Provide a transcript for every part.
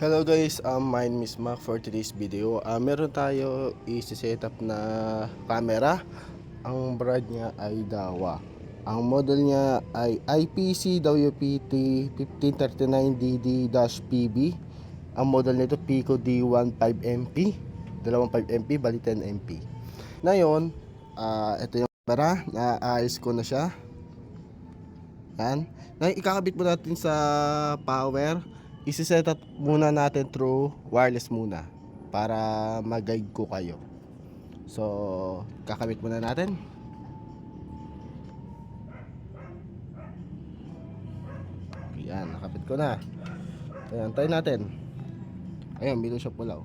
Hello guys, my name is Mac. For today's video, meron tayo i-set up na camera. Ang brand niya ay Dahua. Ang model niya ay IPC-WPT 1539DD-PB. Ang model nito Pico D1 5MP, dalawang 5MP, bali 10MP. Ngayon, ito yung camera, naayos ko na siya. Yan. Ngayon, ikakabit mo natin sa power. Isi-set up muna natin through wireless muna para mag-guide ko kayo. So, kakabit muna natin. Yan, nakabit ko na. Ayan, try natin. Ayan, bilo siya pula.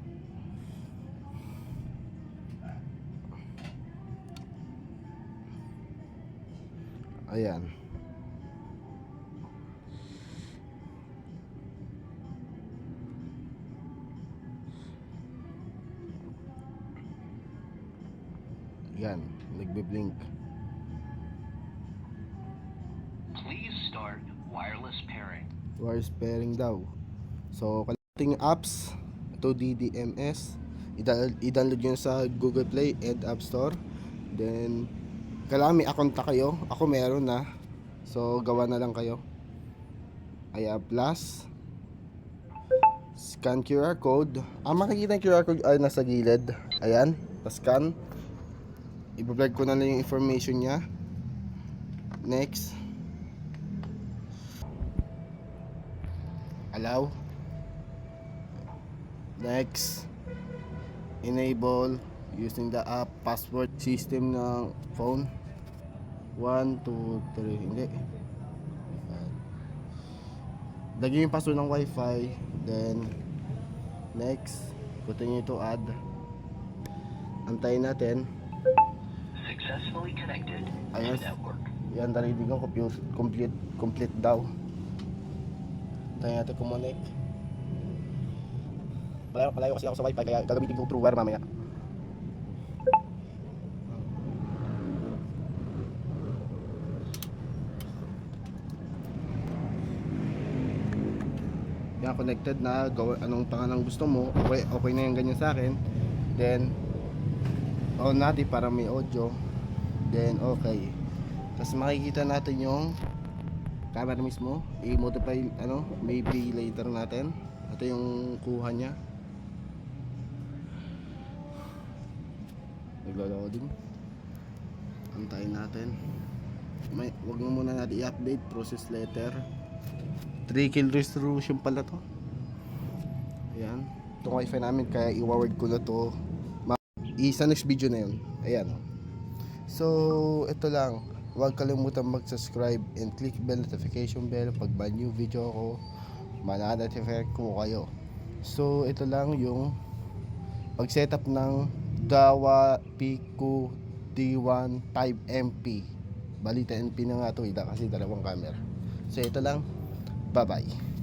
Ayan. Yan, nagbe-blink. Please start wireless pairing. Wireless pairing daw. So, kalating apps, ito DDMS. I-download nyo sa Google Play and App Store. Then, kailangan may account na kayo. Ako meron na. So, gawa na lang kayo. Aya plus. Scan QR code. Makikita yung QR code ay nasa gilid. Ayan, pa-scan. I-vlog ko na lang yung information niya. Next. Allow. Next. Enable using the app password system ng phone. 1, 2, 3. Hindi. Lagyan yung password ng wifi. Then next. Putin nyo ito add. Antayin natin. Successfully connected Ayos. to network. Yan, narinig ko complete daw. Antayin natin kumonek. Malayo kasi ako sa wifi kaya gagamitin ko through wire mamaya. Yan, connected na. Anong pangalang gusto mo, okay na yung ganyan sa akin. Then on natin para may audio. Then okay, tapos makikita natin yung camera mismo. I-modify maybe later natin. Ito yung kuha nya. Naglo-loading. Antayin natin. Wag mo muna natin i-update. Process later. 3K resolution pala to. Ayan, itong wifi namin kaya i-forward ko na to sa next video na yun. Ayan. So, ito lang. Huwag kalimutan mag-subscribe and click bell notification bell. Pag may new video ako, ma-notify ko kayo. So, ito lang yung pag-setup ng Dahua Pico D1 5MP. Bali 10MP na nga ito kasi dalawang camera. So, ito lang. Bye-bye.